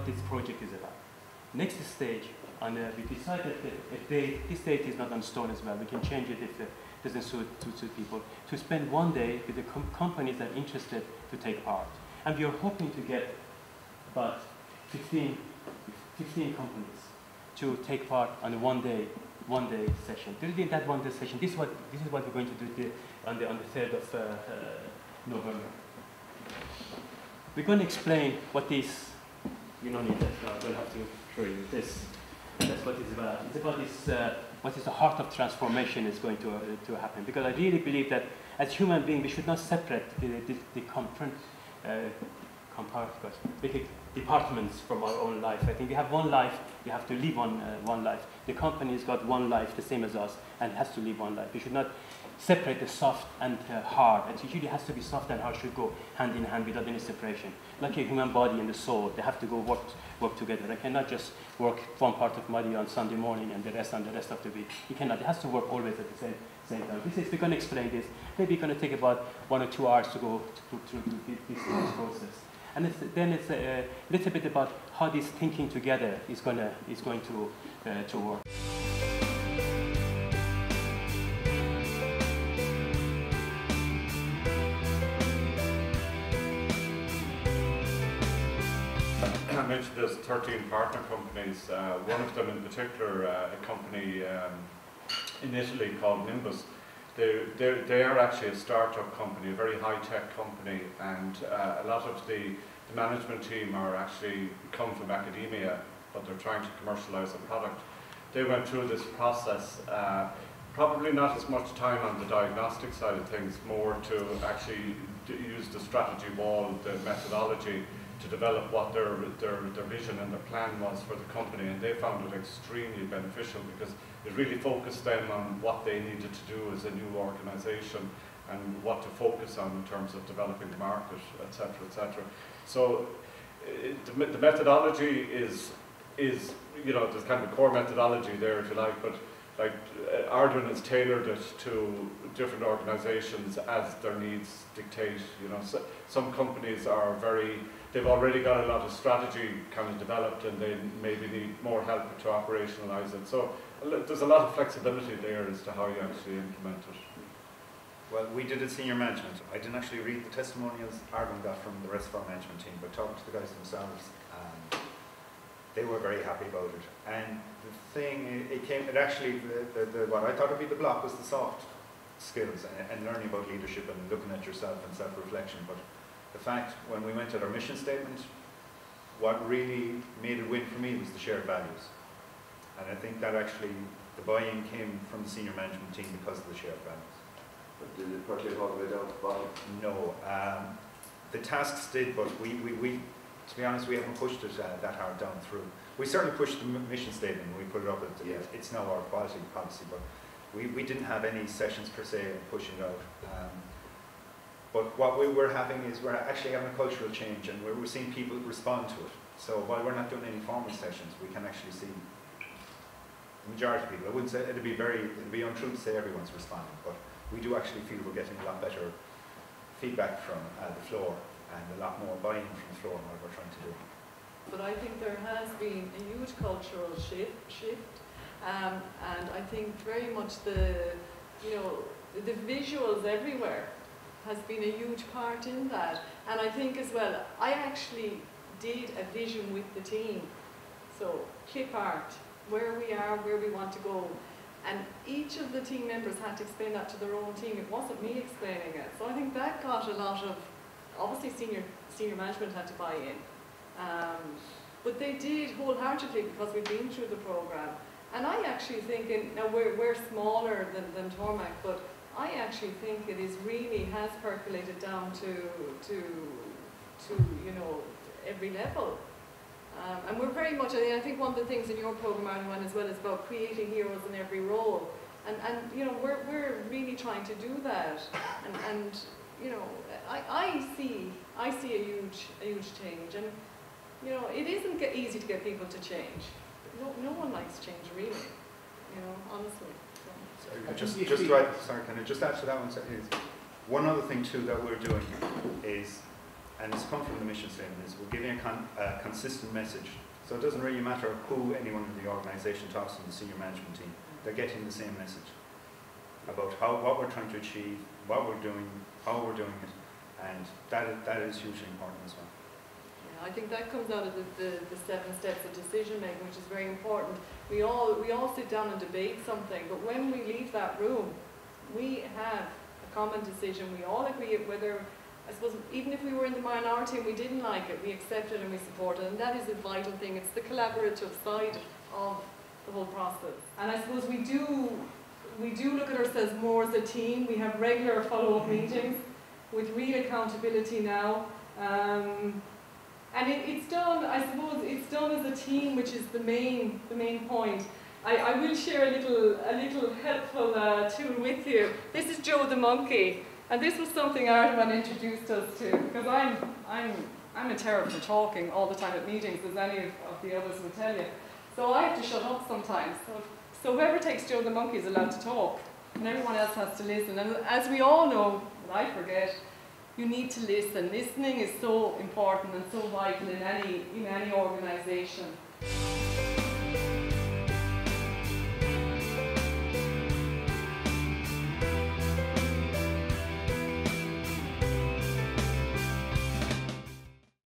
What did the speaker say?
what this project is about. Next stage, and we decided that if this date is not on stone as well, we can change it if it doesn't suit people, to spend one day with the companies that are interested to take part. And we are hoping to get about 15 companies to take part on a one day session. During that one day session, this is what we're going to do on the 3rd of November. We're going to explain what this. You don't need that. I don't have to show you this. That's what it's about. It's about this. What is the heart of transformation is going to happen? Because I really believe that as human beings, we should not separate the departments from our own life. I think we have one life, we have to live on one life. The company's got one life, the same as us, and has to live one life. We should not separate the soft and hard. It usually has to be soft and hard should go hand in hand without any separation. Like a human body and the soul, they have to go work together. I cannot just work one part of my body on Sunday morning and the rest on the rest of the week. You cannot. It has to work always at the same time. We're going to explain this. Maybe it's going to take about 1 or 2 hours to go through this process. And then it's a little bit about how this thinking together is going to work. I mentioned there's 13 partner companies. One of them in particular, a company in Italy called Nimbus. They are actually a startup company, a very high-tech company, and a lot of the management team are actually come from academia, but they're trying to commercialize a product. They went through this process, probably not as much time on the diagnostic side of things, more to actually use the strategy wall, the methodology, to develop what their vision and their plan was for the company, and they found it extremely beneficial because it really focused them on what they needed to do as a new organisation and what to focus on in terms of developing the market, etc., etc. So the methodology is there's kind of a core methodology there, if you like, but like Arduin has tailored it to different organisations as their needs dictate. So some companies are they've already got a lot of strategy kind of developed, and they maybe need more help to operationalise it. So there's a lot of flexibility there as to how you actually implement it. Well, we did it senior management. I didn't actually read the testimonials Arduin got from the rest of our management team, but talking to the guys themselves, they were very happy about it. And the thing, what I thought would be the block was the soft skills and learning about leadership and looking at yourself and self-reflection. But the fact, when we went at our mission statement, what really made it win for me was the shared values. And I think that actually, the buy-in came from the senior management team because of the shared values. But did it percolate all the way down to the bottom? No. The tasks did, but we to be honest, we haven't pushed it that hard down through. We certainly pushed the mission statement when we put it up. It's now our quality policy, but we didn't have any sessions per se pushing it out. But what we were having is we're actually having a cultural change, and we're seeing people respond to it. So while we're not doing any formal sessions, we can actually see the majority of people. I wouldn't say it'd be untrue to say everyone's responding, but we do actually feel we're getting a lot better feedback from the floor and a lot more buy-in from the floor on what we're trying to do. But I think there has been a huge cultural shift, and I think very much the visuals everywhere has been a huge part in that. And I think as well, I actually did a vision with the team. So clip art, where we are, where we want to go. And each of the team members had to explain that to their own team. It wasn't me explaining it. So I think that got a lot of, obviously senior management had to buy in. But they did wholeheartedly because we've been through the program. And I actually think, now we're smaller than Tormac, but I actually think it is really has percolated down to every level. And we're very much, I think one of the things in your program, Arduin, as well, is about creating heroes in every role. And we're really trying to do that. And I see a huge change. And it isn't easy to get people to change. No one likes change, really. Honestly. Sorry, can I just add to that one? One other thing too that we're doing is, and it's come from the mission statement, is we're giving a consistent message. So it doesn't really matter who anyone in the organisation talks to, the senior management team, they're getting the same message about what we're trying to achieve, what we're doing, how we're doing it, and that is hugely important as well. Yeah, I think that comes out of the 7 steps of decision making, which is very important. We all sit down and debate something, but when we leave that room, we have a common decision. We all agree whether, I suppose, even if we were in the minority and we didn't like it, we accept it and we support it, and that is a vital thing. It's the collaborative side of the whole process. And I suppose we do look at ourselves more as a team. We have regular follow-up meetings with real accountability now. And it's done, I suppose, it's done as a team, which is the main point. I will share a little helpful tool with you. This is Joe the monkey, and this was something Ardaman introduced us to, because I'm a terror for talking all the time at meetings, as any of the others would tell you. So I have to shut up sometimes. So whoever takes Joe the monkey is allowed to talk, and everyone else has to listen. And as we all know, and I forget, you need to listen. Listening is so important and so vital in any organisation.